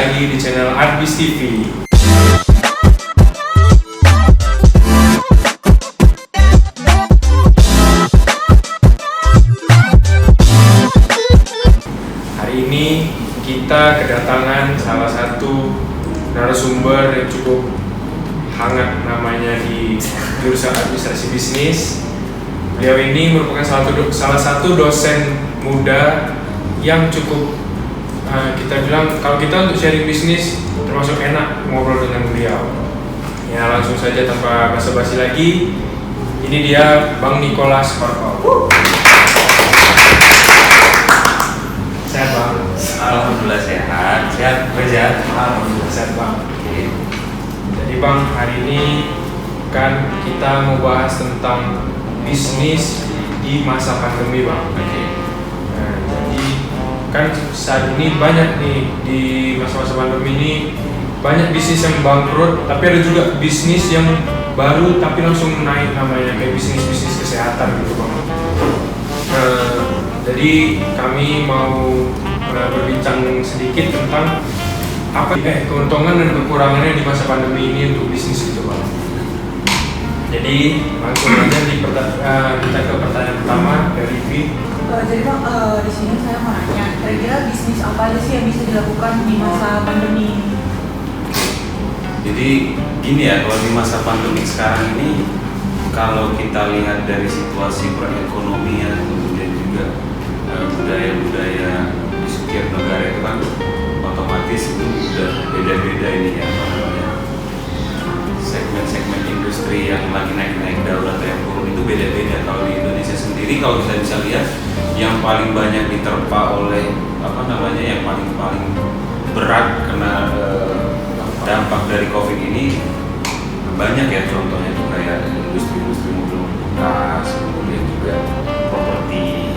lagi di channel Arbis TV. Hari ini kita kedatangan salah satu narasumber yang cukup hangat namanya di jurusan administrasi bisnis. Beliau ini merupakan salah satu dosen muda yang cukup kita bilang kalau kita untuk sharing bisnis termasuk enak ngobrol dengan beliau. Ya langsung saja tanpa basa-basi lagi, ini dia Bang Nicholas Korkol. Sehat Bang? Alhamdulillah sehat. Sehat Reza? Alhamdulillah sehat Bang. Oke. Jadi Bang, hari ini kan kita mau bahas tentang bisnis di masa pandemi Bang. Oke. Nah, jadi kan saat ini banyak nih di masa-masa pandemi ini banyak bisnis yang bangkrut, tapi ada juga bisnis yang baru tapi langsung naik namanya kayak bisnis kesehatan gitu Bang. Jadi kami mau berbincang sedikit tentang apa keuntungan dan kekurangannya di masa pandemi ini untuk bisnis gitu Bang. Jadi langsung aja kita ke pertanyaan pertama dari Vi. Jadi Bang, di sini saya mau nanya, kira-kira bisnis apa aja sih yang bisa dilakukan di masa pandemi ini? Jadi gini ya, kalau di masa pandemi sekarang ini, kalau kita lihat dari situasi perekonomian, kemudian juga budaya-budaya di setiap negara itu kan otomatis itu udah beda-beda ini ya, apa namanya, segmen-segmen industri yang lagi naik-naik daun atau yang turun itu beda-beda. Kalau di Indonesia sendiri, kalau kita bisa lihat, yang paling banyak diterpa oleh yang paling berat kena dampak dari COVID ini banyak ya, contohnya itu kayak industri mobil bekas, kemudian juga properti,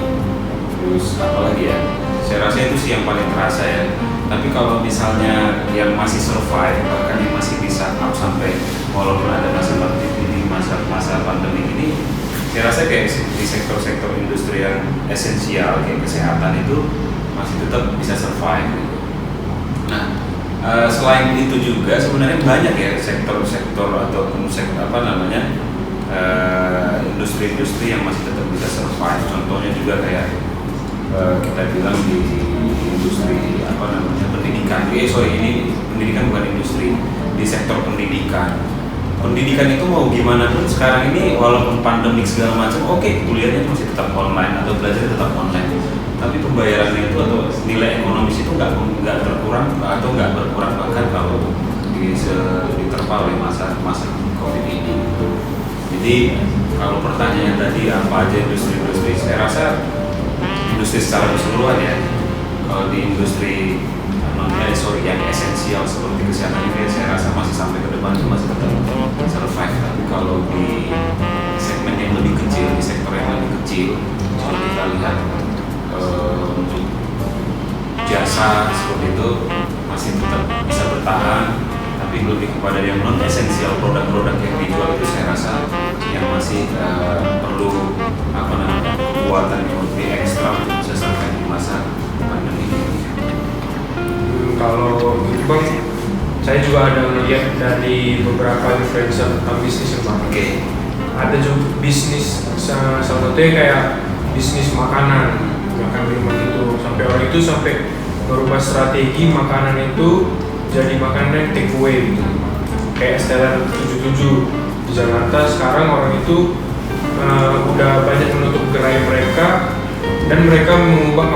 terus apalagi ya, saya rasa itu sih yang paling terasa ya. Tapi kalau misalnya yang masih survive, bahkan yang masih bisa up sampai walaupun ada masa pandemi ini, saya rasa kayak di sektor-sektor industri yang esensial kayak kesehatan itu masih tetap bisa survive gitu. Nah, selain itu juga sebenarnya banyak ya sektor-sektor ataupun industri-industri yang masih tetap bisa survive. Contohnya juga kayak kita bilang di industri pendidikan. Ini pendidikan bukan industri, di sektor pendidikan. Pendidikan itu mau gimana pun sekarang ini walaupun pandemik segala macam, kuliahnya masih tetap online atau belajar tetap online. Tapi pembayarannya itu atau nilai ekonomis itu nggak berkurang bahkan kalau diterpa oleh masa COVID ini. Jadi kalau pertanyaan tadi apa aja industri, saya rasa industri secara keseluruhan ya. Kalau di industri yang esensial seperti kesehatan ini, saya rasa masih sampai ke depan itu masih tetap survive. Tapi kalau di segmen yang lebih kecil, di sektor yang lebih kecil, kalau kita lihat untuk jasa seperti itu masih tetap bisa bertahan, tapi lebih kepada yang non esensial, produk-produk yang dijual itu saya rasa yang masih perlu kekuatan yang lebih ekstra untuk bisa survive di masa pandemi ini. Kalau itu Bang, saya juga ada melihat dari beberapa influencer tentang bisnis Bang. Oke. Ada juga bisnis salah satunya kayak bisnis makanan minuman itu, sampai orang itu sampai merubah strategi makanan itu jadi makanan take away gitu. Kayak Stellar 77 di Jakarta sekarang orang itu udah banyak menutup gerai mereka dan mereka mengubah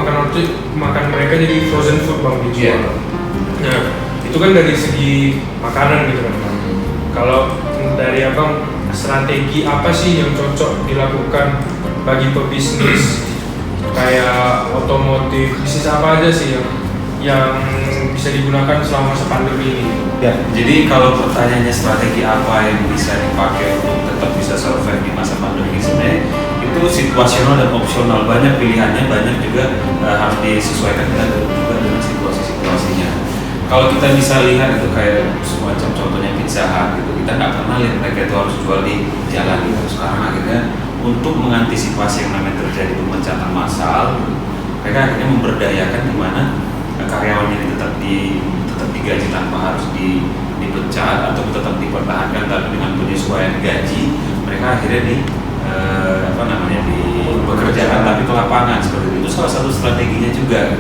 makan mereka jadi frozen food Bang dijual. Yeah. Nah, itu kan dari segi makanan gitu kan Bang. Kalau dari Abang, strategi apa sih yang cocok dilakukan bagi pebisnis kayak otomotif, bisnis apa aja sih yang bisa digunakan selama masa pandemi ini? Ya, jadi kalau pertanyaannya strategi apa yang bisa dipakai untuk tetap bisa survive di masa pandemi ini, sebenarnya itu situasional dan opsional. Banyak pilihannya, banyak juga harus disesuaikan dengan situasinya. Kalau kita bisa lihat itu kayak semacam contohnya Pizza Hut gitu, kita nggak pernah lihat mereka itu harus jual di jalan gitu. Sekarang akhirnya untuk mengantisipasi yang namanya terjadi pemecatan massal, mereka akhirnya memberdayakan di mana karyawannya ini tetap dipecat atau tetap dipertahankan tapi dengan penyesuaian gaji, mereka akhirnya di dipekerjakan tapi ke lapangan seperti itu salah satu strateginya juga.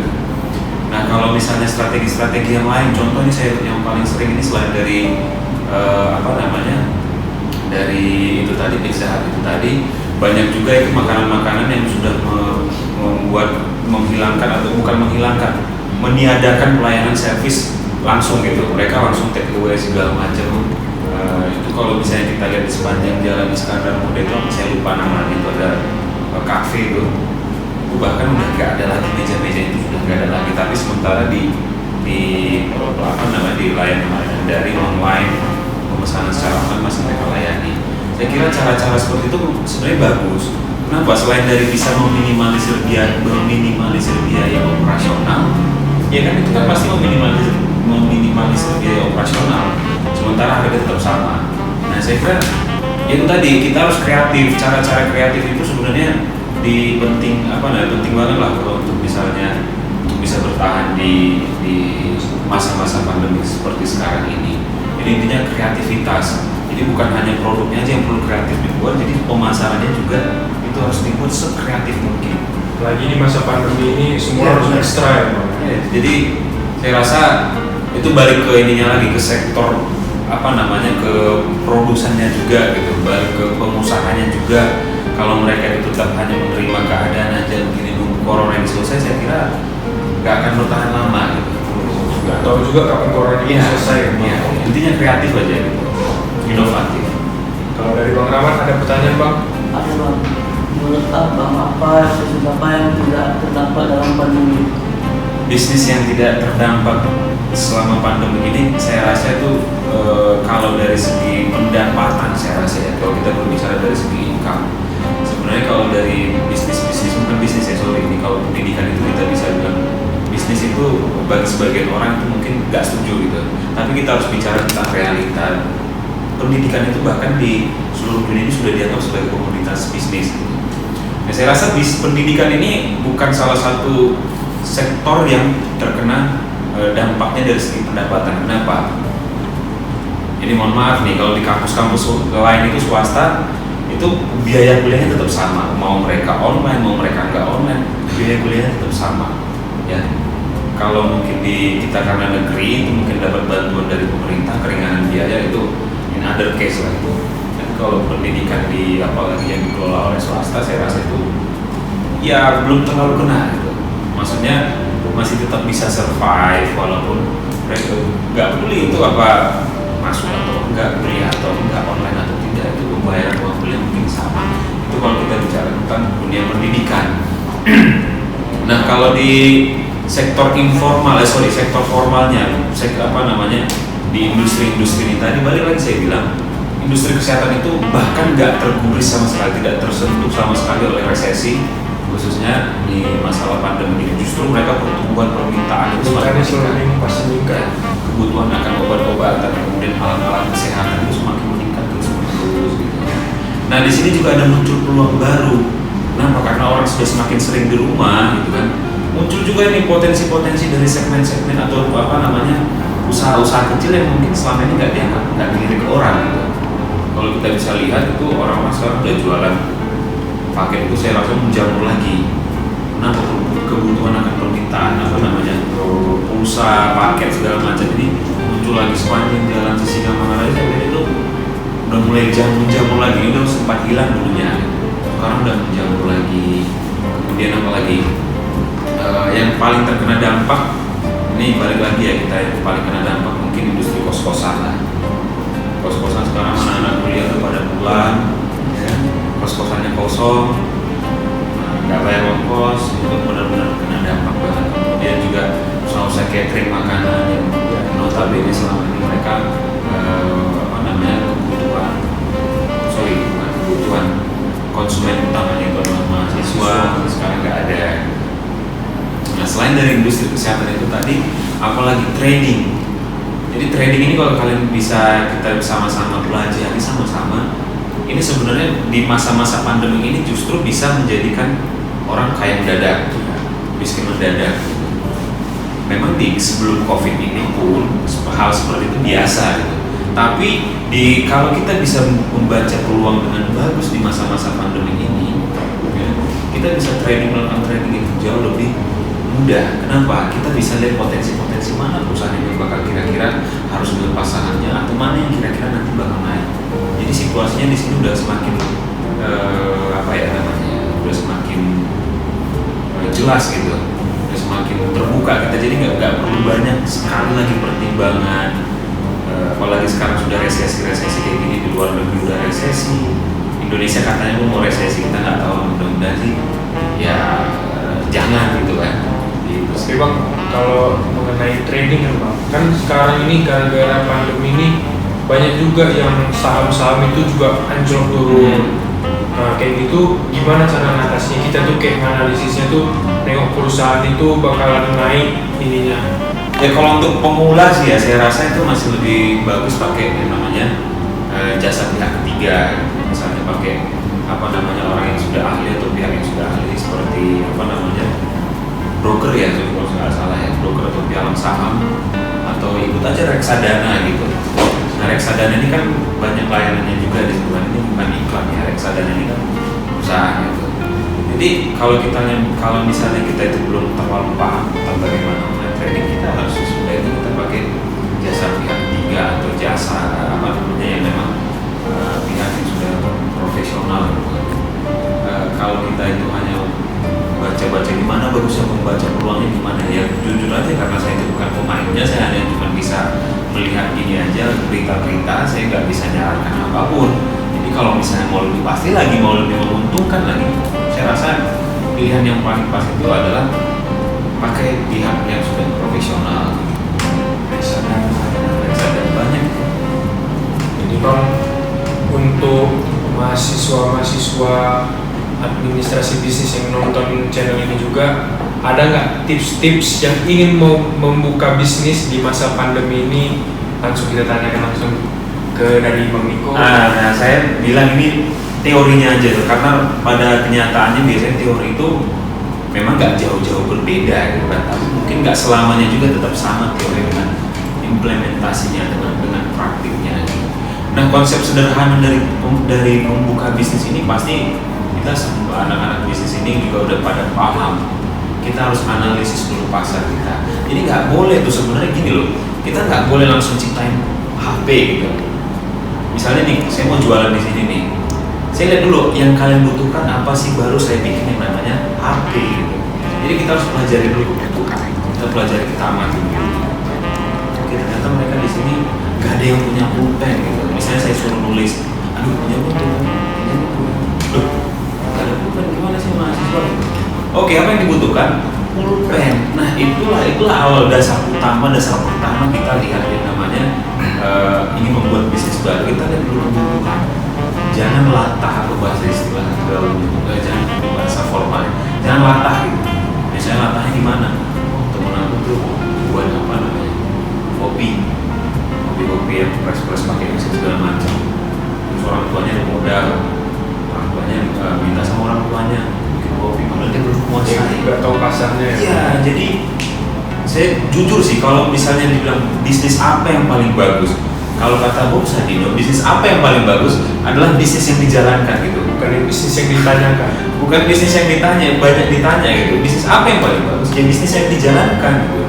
Nah kalau misalnya strategi-strategi yang lain, contohnya saya yang paling sering ini selain dari dari itu tadi Pizza Hut itu tadi, banyak juga itu makanan-makanan yang sudah meniadakan pelayanan servis langsung gitu, mereka langsung take away segala macam. Itu kalau misalnya kita lihat di sepanjang jalan Iskandar Muda itu, saya lupa namanya, itu ada kafe itu bahkan udah nggak ada lagi, meja-meja itu sudah nggak ada lagi, tapi sementara di layanan dari online, pemesanan secara online masih mereka layani. Saya kira cara-cara seperti itu sebenarnya bagus. Kenapa? Selain dari bisa meminimalisir biaya operasional, ya kan itu kan pasti meminimalisir biaya operasional, sementara harga tetap sama. Nah saya kira itu tadi kita harus kreatif, cara-cara kreatif itu sebenarnya penting banget lah kalau untuk misalnya untuk bisa bertahan di masa-masa pandemi seperti sekarang ini. Jadi intinya kreativitas. Jadi bukan hanya produknya aja yang perlu kreatif dibuat, jadi pemasarannya juga itu harus dibuat sekreatif mungkin. Lagi di masa pandemi ini semua harus ekstra ya Bang. Jadi saya rasa itu balik ke ininya lagi, ke sektor ke produsennya juga gitu, balik ke pengusahanya juga. Kalau mereka itu tetap hanya menerima keadaan aja begini nunggu corona ini selesai, saya kira nggak akan bertahan lama gitu. Nggak tahu juga kapan corona ini selesai. Ya, intinya kreatif aja gitu, inovatif. Kalau dari Bang Rahmat ada pertanyaan Bang? Ada Bang, menurut Abang bisnis apa yang tidak terdampak dalam pandemi? Bisnis yang tidak terdampak selama pandemi ini, saya rasa itu kalau dari segi pendapatan, saya rasa ya, kalau kita berbicara dari segi income, sebenarnya kalau dari bisnis ini kalau pendidikan itu kita bisa bilang bisnis itu bagi sebagian orang itu mungkin nggak setuju gitu, tapi kita harus bicara tentang realita. Pendidikan itu bahkan di seluruh dunia ini sudah dianggap sebagai komoditas bisnis. Nah, saya rasa pendidikan ini bukan salah satu sektor yang terkena dampaknya dari segi pendapatan. Kenapa? Ini mohon maaf nih, kalau di kampus-kampus lain itu swasta, itu biaya kuliahnya tetap sama, mau mereka online mau mereka nggak online, biaya kuliahnya tetap sama. Ya, kalau mungkin di kita karena negeri itu mungkin dapat bantuan dari pemerintah, keringanan biaya itu in other case lah itu. Dan kalau pendidikan apalagi yang dikelola oleh swasta, saya rasa itu ya belum terlalu kena gitu. Maksudnya masih tetap bisa survive walaupun mereka nggak peduli itu apa masuk atau enggak, kuliah atau enggak, online atau tidak, itu pembayaran uang kuliah mungkin sama. Itu kalau kita bicara tentang dunia pendidikan. Nah kalau di sektor sektor formalnya, di industri-industri ini tadi balik lagi saya bilang, industri kesehatan itu bahkan nggak tergubris sama sekali, tidak tersentuh sama sekali oleh resesi, khususnya di masalah pandemi ini. Justru mereka pertumbuhan permintaan itu semakin meningkat, kebutuhan akan obat-obatan, kemudian alat-alat kesehatan itu semakin meningkat terus gitu. Nah di sini juga ada muncul peluang baru. Kenapa? Karena orang sudah semakin sering di rumah gitu kan. Muncul juga ini potensi-potensi dari segmen-segmen atau usaha-usaha kecil yang mungkin selama ini nggak dilirik orang gitu. Kalau kita bisa lihat itu orang-orang sekarang udah jualan paket itu, saya rasa menjamur lagi. Kenapa? Kebutuhan akan permintaan pulsa, paket segala macam ini muncul lagi sepanjang jalan Sisingamangaraja. Itu udah mulai menjamur lagi. Ini udah sempat hilang dulunya, sekarang udah menjamur lagi. Kemudian apa lagi? Yang paling terkena dampak ini balik lagi ya, kita yang paling kena dampak mungkin industri kos-kosan lah. Kos-kosan sekarang anak-anak kuliah tuh pada pulang, ya, kos-kosannya kosong, nggak bayar ongkos, itu benar-benar kena dampak banget. Kemudian juga usaha-usaha catering makanan yang notabene selama ini mereka kebutuhan konsumen utamanya itu adalah mahasiswa, sekarang nggak ada. Nah selain dari industri kesehatan itu tadi, apalagi training. Jadi training ini kalau kalian kita sama-sama pelajari sama-sama, ini sebenarnya di masa-masa pandemi ini justru bisa menjadikan orang kaya mendadak, miskin mendadak. memang di sebelum COVID ini pun hal seperti itu biasa gitu. Tapi kalau kita bisa membaca peluang dengan bagus di masa-masa pandemi ini, ya, kita bisa melakukan trading itu jauh lebih mudah. Kenapa? Kita bisa lihat potensi-potensi mana perusahaan ini bakal kira-kira harus melepas sahamnya atau mana yang kira-kira nanti bakal naik. Jadi situasinya di sini udah semakin udah semakin jelas gitu, udah semakin terbuka kita. Jadi nggak perlu banyak sekali lagi pertimbangan. Apalagi sekarang sudah resesi kayak gini, di luar negeri udah resesi, Indonesia katanya mau resesi, kita nggak tahu, mudah-mudahan sih ya jangan gitu kan. Oke bang, kalau mengenai trading kan sekarang ini gara-gara pandemi ini banyak juga yang saham-saham itu juga anjlok turun. Nah kayak gitu gimana cara mengatasinya? Kita tuh kayak analisisnya tuh nengok perusahaan itu bakalan naik ininya. Ya kalau untuk pemula sih ya saya rasa itu masih lebih bagus pakai yang namanya jasa pihak ketiga. Misalnya pakai orang yang sudah ahli atau pihak yang sudah ahli seperti broker ya, kalau nggak salah ya, broker atau pialang saham, atau ikut aja reksadana gitu. Nah reksadana ini kan banyak layanannya juga di sebelah ini, bukan iklan ya, reksadana ini kan perusahaan gitu. Jadi kalau misalnya kita itu belum terlalu paham tentang bagaimana trading, kita harus sesudah itu kita pakai jasa pihak ketiga atau jasa yang memang pihak yang sudah profesional gitu. Kalau kita itu hanya baca-baca gimana bagusnya membaca peluangnya gimana ya, jujur aja karena saya itu bukan pemainnya, saya hanya cuma bisa melihat ini aja berita-berita, saya nggak bisa nyarankan apapun. Jadi kalau misalnya mau lebih pasti lagi, mau lebih menguntungkan lagi, saya rasa pilihan yang paling pas itu adalah pakai pihak yang sudah profesional. Reksadana banyak. Jadi bang, untuk mahasiswa administrasi bisnis yang nonton channel ini juga, ada nggak tips-tips yang ingin mau membuka bisnis di masa pandemi ini? Langsung kita tanyakan langsung dari Bang Niko. Nah, saya bilang ini teorinya aja tuh, karena pada kenyataannya biasanya teori itu memang nggak jauh-jauh berbeda gitu kan, tapi mungkin nggak selamanya juga tetap sama teori dengan implementasinya dengan praktiknya. Nah konsep sederhana dari membuka bisnis ini pasti kita semua anak-anak bisnis ini juga udah pada paham. Kita harus analisis dulu pasar kita. Jadi nggak boleh tuh sebenarnya gini loh, kita nggak boleh langsung ciptain HP gitu. Misalnya nih, saya mau jualan di sini nih. Saya lihat dulu yang kalian butuhkan apa sih, baru saya bikin yang namanya HP gitu. Jadi kita harus pelajari dulu kebutuhan. Kita pelajari, kita amati dulu. Oke, ternyata mereka di sini nggak ada yang punya pulpen gitu. Misalnya saya suruh nulis, aduh punya pulpen, nggak ada pulpen, gimana sih mahasiswa gitu. Oke, apa yang dibutuhkan? Pulpen. Nah itulah awal dasar pertama kita lihat yang namanya ingin membuat bisnis baru. Kita lihat dulu kebutuhan. Jangan latah atau bahasa istilah gaul, jangan bahasa formal. Jangan latah gitu. Misalnya latahnya di mana? Temen aku tuh buat apa namanya? Kopi yang press pakai mesin segala macam. Terus orang tuanya ada modal, orang tuanya minta sama orang tuanya bikin kopi, padahal dia belum menguasai. Nggak tahu pasarnya. Iya, jadi saya jujur sih kalau misalnya dibilang bisnis apa yang paling bagus, kalau kata Bung Sadino, bisnis apa yang paling bagus adalah bisnis yang dijalankan gitu. Bukan bisnis yang ditanyakan. Bukan bisnis yang ditanya, banyak ditanya gitu. Bisnis apa yang paling bagus? Ya bisnis yang dijalankan gitu.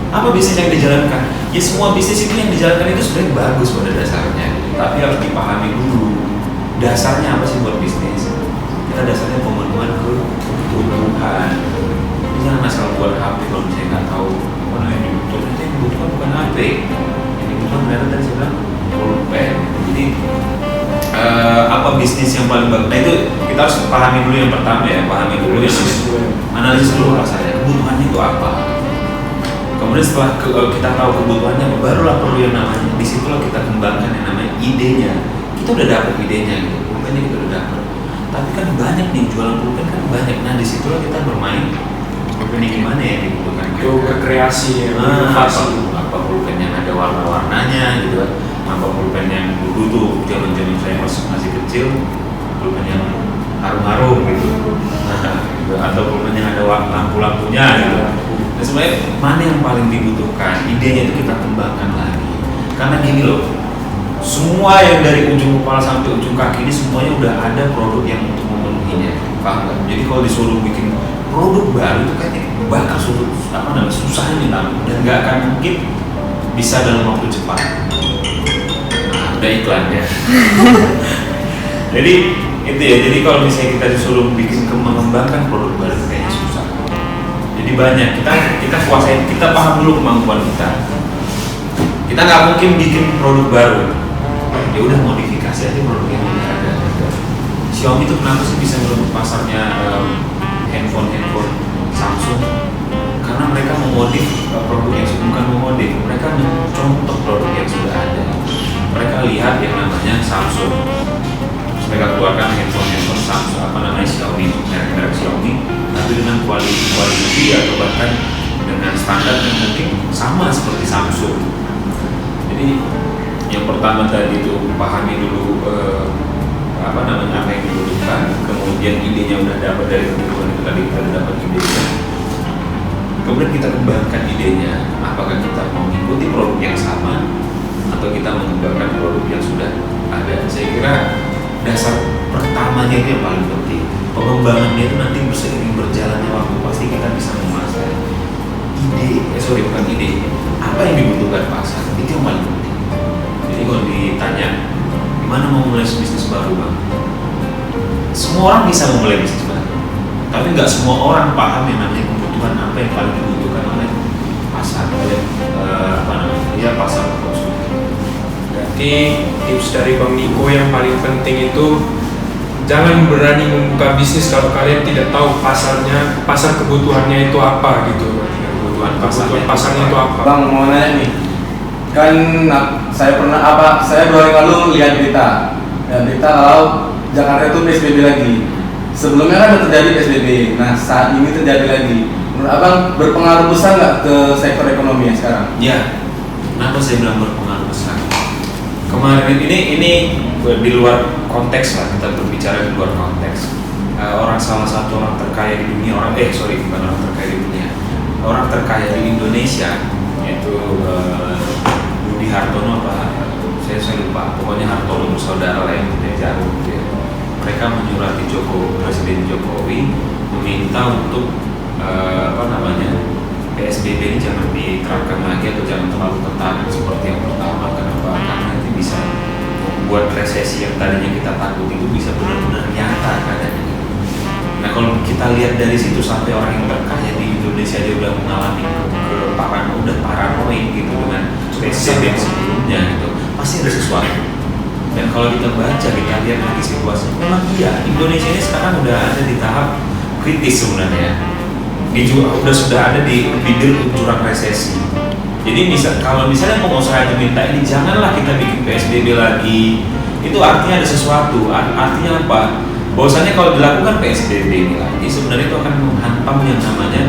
Apa bisnis yang dijalankan? Ya semua bisnis itu yang dijalankan itu sebenarnya bagus pada dasarnya gitu. Tapi harus dipahami dulu dasarnya apa sih buat bisnis. Kita dasarnya pemenuhan kebutuhan. Ini jangan asal buat HP kalau misalnya nggak tahu mana yang dibutuhkan. Yang dibutuhkan bukan HP, yang dibutuhkan ternyata tadi saya bilang pulpen. Jadi apa bisnis yang paling bagus? Nah itu kita harus pahami dulu yang pertama ya, pahami dulu yang analisis dulu rasanya kebutuhannya itu apa. Kemudian setelah kita tahu kebutuhannya, barulah perlu yang namanya. Disitulah kita kembangkan yang namanya idenya. Kita udah dapet idenya gitu, pulpennya kita udah dapet. Tapi kan banyak nih jualan pulpen kan banyak. Nah disitulah kita bermain. Pulpen yang gimana ya dibutuhkan? Itu berkreasi ya, apa pulpen yang ada warna-warnanya gitu kan? Apa pulpen yang dulu tuh zaman-zaman saya masih kecil, pulpen yang harum-harum gitu. Nah, atau pulpen yang ada lampu-lampunya gitu. Dan sebenarnya mana yang paling dibutuhkan, idenya itu kita kembangkan lagi. Karena gini loh, semua yang dari ujung kepala sampai ujung kaki ini semuanya udah ada produk yang untuk memenuhinya, paham nggak? Jadi kalau disuruh bikin produk baru itu kayaknya bakal susah minta, dan nggak akan mungkin bisa dalam waktu cepat. Nah, udah iklan ya. Jadi itu ya. Jadi kalau misalnya kita disuruh bikin mengembangkan produk baru kayaknya susah. Jadi banyak kita kuasain, kita paham dulu kemampuan kita. Kita nggak mungkin bikin produk baru. Ya udah modifikasi aja produk yang udah ada. Xiaomi itu kenapa sih bisa merebut pasarnya handphone Samsung? Karena mereka memodif produk yang bukan memodif, mereka mencontoh produk yang sudah ada. Mereka lihat yang namanya Samsung, terus mereka keluarkan handphone Samsung, Xiaomi, merek Xiaomi, tapi dengan kualitas atau bahkan dengan standar yang mungkin sama seperti Samsung. Jadi yang pertama tadi itu pahami dulu apa yang dibutuhkan, kemudian idenya udah dapat dari kebutuhan itu tadi, kita udah dapat idenya, kemudian kita kembangkan idenya. Apakah kita mau mengikuti produk yang sama atau kita mengembangkan produk yang sudah ada? Saya kira dasar pertamanya itu yang paling penting. Pengembangannya itu nanti seiring berjalannya waktu pasti kita bisa menguasai ide, apa yang dibutuhkan pasar, itu yang paling penting. Jadi kalau ditanya gimana mau mulai bisnis baru bang, semua orang bisa memulai bisnis baru, tapi nggak semua orang paham yang namanya kebutuhan apa yang paling dibutuhkan oleh pasar, oleh pasar konsumen. Berarti tips dari Bang Niko yang paling penting itu jangan berani membuka bisnis kalau kalian tidak tahu pasar kebutuhannya itu apa gitu. Kebutuhan pasarnya itu apa? Bang mau nanya nih, kan saya 2 hari lalu lihat berita kalau Jakarta itu PSBB lagi. Sebelumnya kan sudah terjadi PSBB, nah saat ini terjadi lagi. Menurut abang berpengaruh besar nggak ke sektor ekonomi sekarang? Ya, kenapa saya bilang berpengaruh besar? Kemarin ini di luar konteks lah, kita berbicara di luar konteks. Salah satu orang terkaya di dunia, bukan orang terkaya di dunia, orang terkaya di Indonesia, yaitu Budi Hartono saya lupa, pokoknya Hartono bersaudara lah yang jauh gitu ya. Mereka menyurati Presiden Jokowi meminta untuk PSBB ini jangan diterapkan lagi atau jangan terlalu ketat seperti yang pertama. Kenapa? Karena itu bisa membuat resesi yang tadinya kita takut itu bisa benar-benar nyata keadaannya. Nah kalau kita lihat dari situ sampai orang yang terkaya di Indonesia dia udah mengalami udah paranoid gitu dengan PSBB sebelumnya gitu, pasti ada sesuatu. Dan kalau kita baca, kita lihat lagi situasinya, memang iya Indonesia ini sekarang udah ada di tahap kritis sebenarnya. Sudah ada di bibir jurang resesi. Jadi kalau misalnya pengusaha minta ini janganlah kita bikin PSBB lagi, itu artinya ada sesuatu. Artinya apa? Bahwasanya kalau dilakukan PSBB ini lagi, sebenarnya itu akan menghantam yang namanya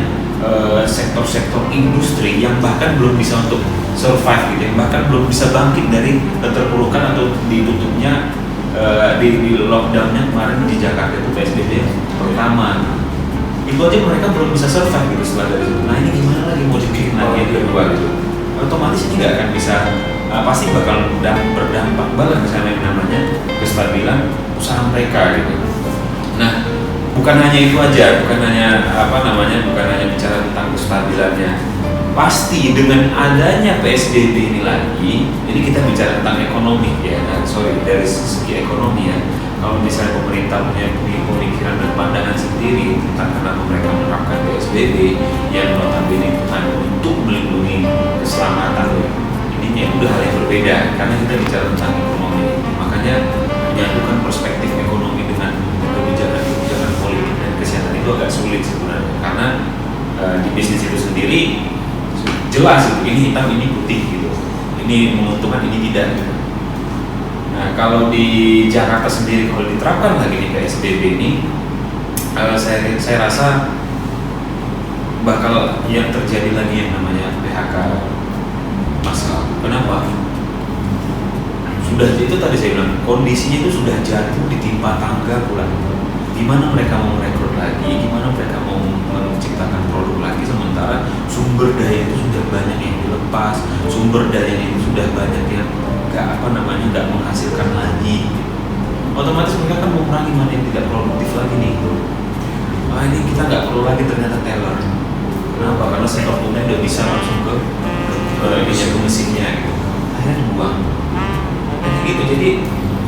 sektor-sektor industri yang bahkan belum bisa untuk survive gitu, yang bahkan belum bisa bangkit dari keterpurukan atau ditutupnya di lockdownnya kemarin di Jakarta itu PSBB pertama. Itu aja mereka belum bisa survive gitu setelah dari itu. Nah ini gimana lagi mau dibikin lagi yang kedua gitu? Otomatis ini nggak akan bisa, pasti bakal berdampak banget misalnya yang namanya kestabilan usaha mereka gitu. Nah bukan hanya itu aja, bukan hanya bicara tentang kestabilannya. Pasti dengan adanya PSBB ini lagi, ini kita bicara tentang ekonomi ya. Dari segi ekonomi ya. Kalau misalnya pemerintah punya pemikiran dan pandangan sendiri tentang kenapa mereka menerapkan PSBB yang notabene itu hanya untuk melindungi keselamatan, ini udah hal yang berbeda karena kita bicara tentang ekonomi. Makanya menyatukan perspektif ekonomi dengan kebijakan politik dan kesehatan itu agak sulit sebenarnya, karena di bisnis itu sendiri jelas itu, ini hitam ini putih gitu, ini menguntungkan ini tidak gitu. Nah kalau di Jakarta sendiri kalau diterapkan lagi di PSBB ini, saya rasa bakal yang terjadi lagi yang namanya PHK massal. Kenapa? Sudah itu tadi saya bilang kondisinya itu sudah jatuh ditimpa tangga pula. Gimana mereka mau merekrut lagi? Gimana mereka mau menciptakan produk lagi? sementara sumber daya itu sudah banyak yang dilepas, sumber daya itu sudah banyak yang nggak menghasilkan lagi. Otomatis mereka kan mengurangi mana yang tidak produktif lagi nih. Ini kita nggak perlu lagi ternyata teller. Kenapa? Karena setornya udah bisa langsung ke mesinnya gitu. Akhirnya dibuang. Gitu. Jadi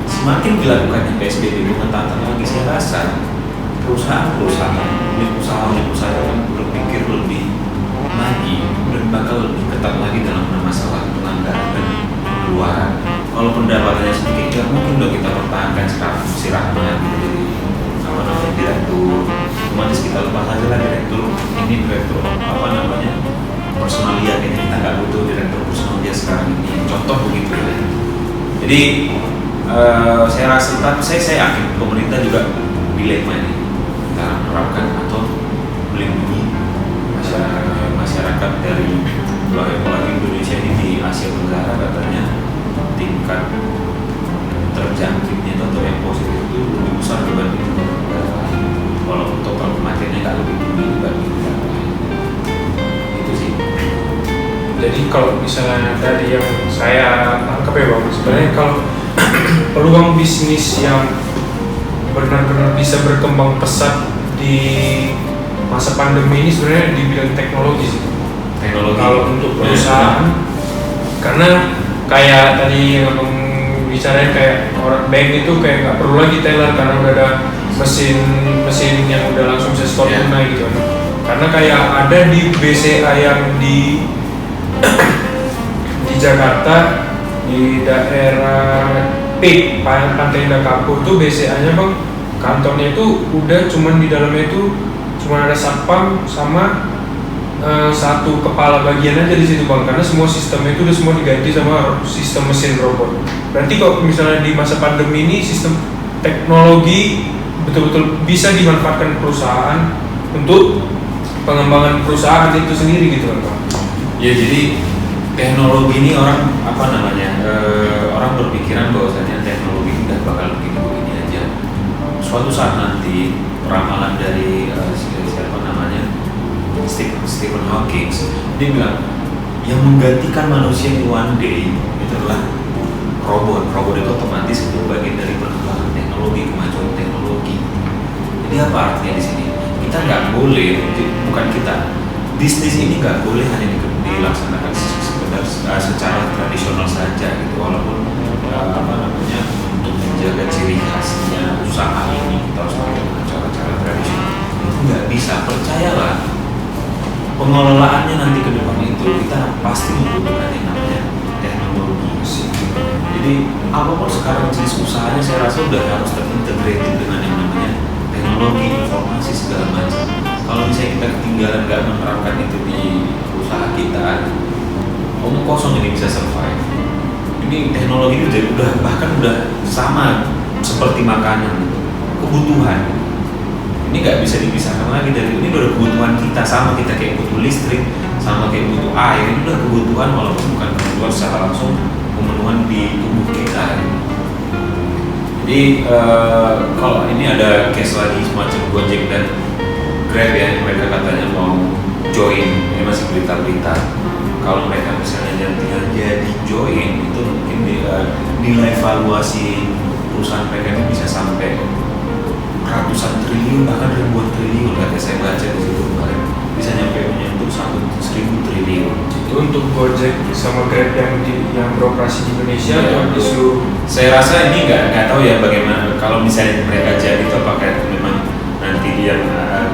semakin dilakukannya PSBB pengetatan lagi, saya rasa perusahaan-perusahaan yang berpikir lebih lagi dan bakal lebih ketat lagi dalam masalah pelanggaran dan pengeluaran. Kalau pendapatannya sedikit, ya mungkin udah kita pertahankan sekarang istirahatnya gitu jadi direktur. Otomatis kita lepas aja lah direktur personalia ini, kita nggak butuh direktur personalia sekarang ini. Contoh begitu ya. Jadi saya rasa, tapi saya yakin pemerintah juga dilema ini antara menerapkan atau melindungi masyarakat dari apalagi Indonesia ini di Asia Tenggara katanya tingkat terjangkitnya atau yang positif itu lebih besar dibanding negara lain. Walaupun total kematiannya nggak lebih tinggi dibanding negara lain. Itu sih. Jadi kalau misalnya tadi yang saya tangkap ya Bang, sebenarnya kalau peluang bisnis yang benar-benar bisa berkembang pesat di masa pandemi ini sebenarnya di bidang teknologi sih. Teknologi. Kalau untuk perusahaan, karena kayak tadi yang abang bicarain kayak orang bank itu kayak nggak perlu lagi teller karena udah ada mesin yang udah langsung bisa store tunai gitu. Karena kayak ada di BCA yang di Jakarta di daerah Pantai Indah Kapuk itu BCA-nya Bang, kantornya itu udah cuman di dalamnya itu cuma ada satpam sama satu kepala bagian aja di situ Bang, karena semua sistemnya itu udah semua diganti sama sistem mesin robot. Berarti kalau misalnya di masa pandemi ini sistem teknologi betul-betul bisa dimanfaatkan perusahaan untuk pengembangan perusahaan itu sendiri gitu kan Bang. Ya jadi teknologi ini orang orang berpikiran bahwasanya teknologi tidak bakal begini aja. Suatu saat nanti ramalan dari Stephen Hawking dia bilang yang menggantikan manusia di one day itu adalah robot. Robot itu otomatis itu bagian dari perkembangan teknologi, kemajuan teknologi. Jadi apa artinya di sini? Kita nggak boleh, bukan kita, bisnis ini nggak boleh hanya dilaksanakan secara tradisional saja gitu, walaupun untuk menjaga ciri khasnya usaha ini kita harus pakai cara-cara tradisional. Itu nggak bisa, percayalah pengelolaannya nanti ke depan itu kita pasti membutuhkan yang namanya teknologi. Jadi apapun sekarang jenis usahanya saya rasa udah harus terintegrated dengan yang namanya teknologi, informasi segala macam. Kalau misalnya kita ketinggalan nggak menerapkan itu di usaha kita, omong kosong ini bisa survive. Ini teknologi itu udah sama seperti makanan, kebutuhan. Ini nggak bisa dipisahkan lagi dari ini udah kebutuhan kita, sama kita kayak butuh listrik, sama kayak butuh air, ini udah kebutuhan walaupun bukan kebutuhan secara langsung pemenuhan di tubuh kita. Jadi kalau ini ada case lagi semacam Gojek dan Grab ya, mereka katanya mau join, ini masih berita-berita. Kalau mereka misalnya jadi join itu mungkin nilai valuasi perusahaan mereka ini bisa sampai ratusan triliun bahkan ribuan triliun, kata saya baca di situ kemarin bisa nyampe menyentuh 1.000 triliun. Itu untuk Gojek sama Grab yang beroperasi di Indonesia atau di seluruh? Saya rasa ini nggak tahu ya bagaimana kalau misalnya mereka jadi itu apakah itu memang nanti dia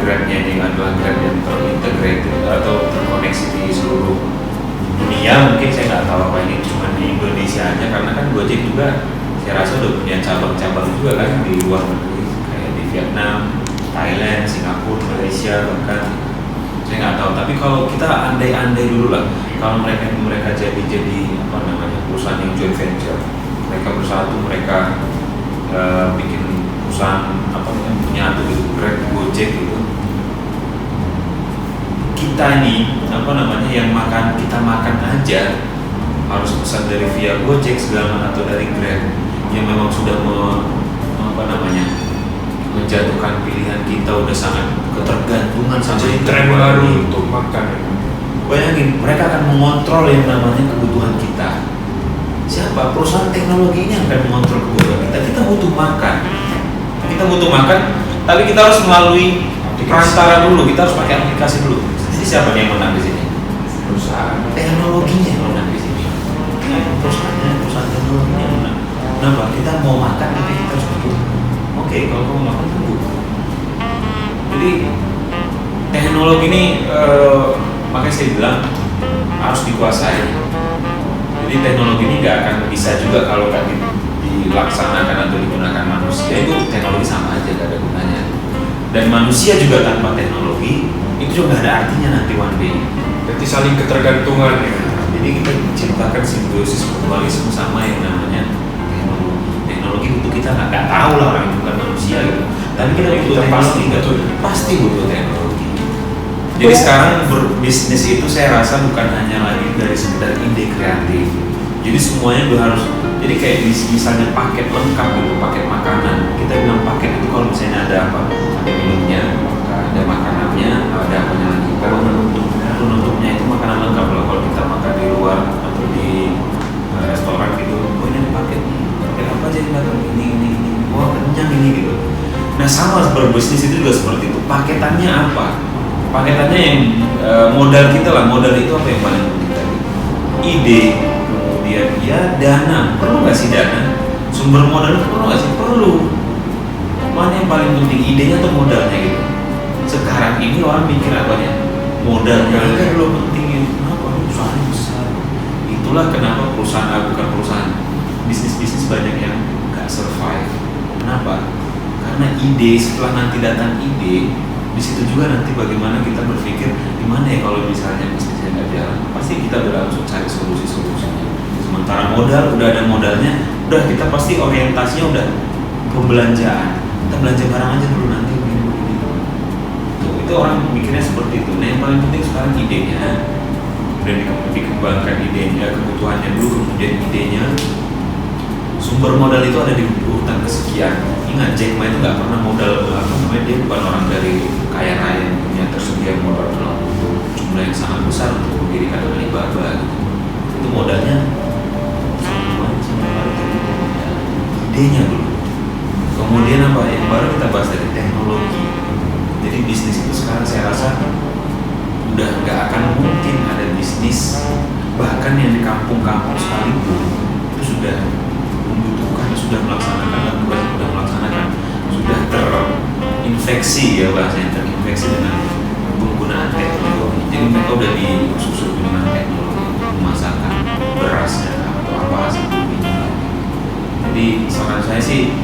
Grabnya ini adalah Grab yang terintegrated atau terkoneksi di seluruh dunia, mungkin saya nggak tahu apa ini cuma di Indonesia aja, karena kan Gojek juga saya rasa udah punya cabang-cabang juga kan di luar negeri kayak di Vietnam, Thailand, Singapura, Malaysia bahkan saya nggak tahu. Tapi kalau kita andai-andai dulu lah, kalau mereka jadi perusahaan yang joint venture, mereka bersatu, mereka bikin perusahaan menyatu gitu, Grab, Gojek gitu. Kita nih yang kita makan aja harus pesan dari via Gojek segala atau dari Grab yang memang sudah menjatuhkan pilihan kita, udah sangat ketergantungan sama Jadi itu. tren baru untuk makan. Bayangin, mereka akan mengontrol yang namanya kebutuhan kita. Siapa? Perusahaan teknologi ini yang akan mengontrol kebutuhan kita. Kita butuh makan. Kita butuh makan, tapi kita harus melalui perantara dulu. Kita harus pakai aplikasi dulu. Jadi siapa yang menang di sini? Perusahaan. Teknologinya yang menang di sini. Perusahaan teknologinya yang menang. Kenapa? Kita mau makan, tapi kita harus butuh. Oke, kalau kamu makan tunggu. Jadi teknologi ini makanya saya bilang harus dikuasai. Jadi teknologi ini nggak akan bisa juga kalau nggak dilaksanakan atau digunakan manusia. Itu teknologi sama aja, nggak ada gunanya. Dan manusia juga tanpa teknologi itu juga nggak ada artinya nanti one day. Jadi saling ketergantungan ya. Jadi kita ciptakan simbiosis mutualisme sama yang namanya teknologi. Teknologi butuh kita nggak tahu lah, orang itu bukan manusia gitu. Tapi kita butuh Kita teknologi, pasti butuh teknologi. Jadi sekarang berbisnis itu saya rasa bukan hanya lagi dari sekedar ide kreatif. Jadi semuanya udah harus. Jadi kayak misalnya paket lengkap gitu, paket makanan. Kita bilang paket itu kalau misalnya ada apa? Ada minumnya, ada makanannya, ada apanya lagi. Kalau penutupnya itu makanan lengkap loh. Kalau kita makan di luar atau di restoran gitu, oh ini ada paket nih. Paket apa aja yang datang ini. Wah kenyang ini gitu. Nah sama berbisnis itu juga seperti itu. Paketannya apa? Paketannya yang modal kita lah. Modal itu apa yang paling penting tadi? Ide, kemudian ya dana. Perlu nggak sih dana? Sumber modal itu perlu nggak sih? Perlu. Mana yang paling penting, idenya atau modalnya gitu? Sekarang ini orang mikir apanya? Modalnya kan belum penting. Kenapa? Usahanya besar. Itulah kenapa perusahaan bukan perusahaan bisnis banyak yang nggak survive. Kenapa? Karena ide, setelah nanti datang ide, di situ juga nanti bagaimana kita berpikir gimana ya kalau misalnya bisnisnya nggak jalan, pasti kita udah langsung cari solusinya. Sementara modal udah ada modalnya, udah kita pasti orientasinya udah pembelanjaan. Kita belanja barang aja dulu nanti begini. Itu orang mikirnya seperti itu. Nah yang paling penting sekarang idenya, udah dikembangkan idenya, kebutuhannya dulu, kemudian idenya. Sumber modal itu ada di urutan kesekian. Ingat Jack Ma itu nggak pernah modal dia bukan orang dari kaya raya yang punya tersedia modal dalam jumlah yang sangat besar untuk mendirikan Alibaba. Itu modalnya idenya dulu. Kemudian apa yang baru kita bahas dari teknologi. Jadi bisnis itu sekarang saya rasa udah nggak akan mungkin ada bisnis bahkan yang di kampung-kampung sekalipun itu sudah membutuhkan, sudah melaksanakan sudah terinfeksi ya bahasanya, terinfeksi dengan penggunaan teknologi. Jadi mereka udah disusul dengan teknologi memasakkan berasnya atau apa hasil buminya. Jadi saran saya sih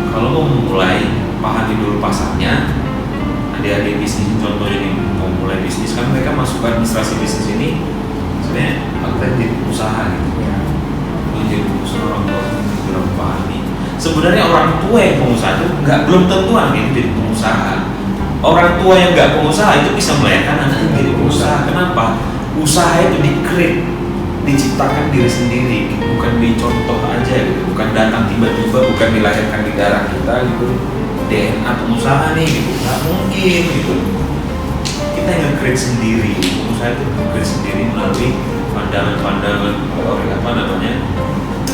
kalau mau mulai pahami dulu pasarnya. Adik-adik bisnis contohnya ini mau mulai bisnis kan mereka masuk administrasi bisnis ini sebenarnya alternatif usaha gitu ya. Menjadi usaha orang tua belum pahami. Sebenarnya orang tua yang pengusaha itu belum tentu anaknya jadi pengusaha. Orang tua yang nggak pengusaha itu bisa melahirkan anaknya jadi pengusaha. Kenapa? Usaha itu diciptakan diri sendiri, bukan dicontoh aja gitu, bukan datang tiba-tiba, bukan dilahirkan di darah kita gitu. DNA pengusaha nih gitu, nggak mungkin gitu. Kita yang nge-create sendiri, pengusaha itu nge-create sendiri melalui pandangan-pandangan apa namanya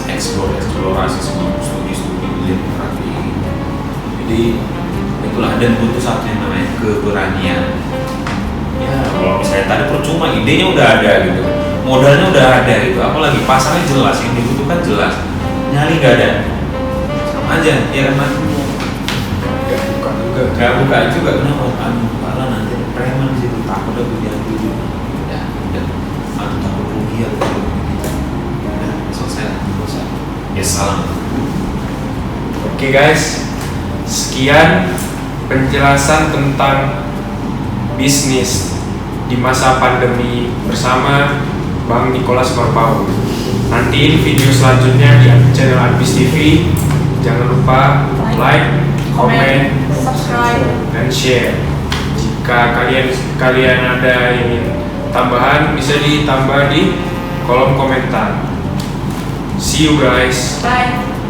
eksplorasi semua studi-studi literasi. Jadi itulah, dan butuh satu yang namanya keberanian. Ya kalau misalnya tadi percuma, idenya udah ada gitu, modalnya udah ada gitu, apalagi pasarnya jelas, yang dibutuhkan jelas, nyali nggak ada, sama aja ya kan mas. Gak buka juga, kenapa? Malah nanti ada preman di situ, takut ada diambil juga. Ya, atau takut rugi atau selesai. Ya salam. Oke guys, sekian penjelasan tentang bisnis di masa pandemi bersama Bang Nicholas Marpau. Nanti video selanjutnya di channel Arbis TV. Jangan lupa like, komen, subscribe, dan share. Jika kalian ada yang tambahan, bisa ditambah di kolom komentar. See you guys. bye.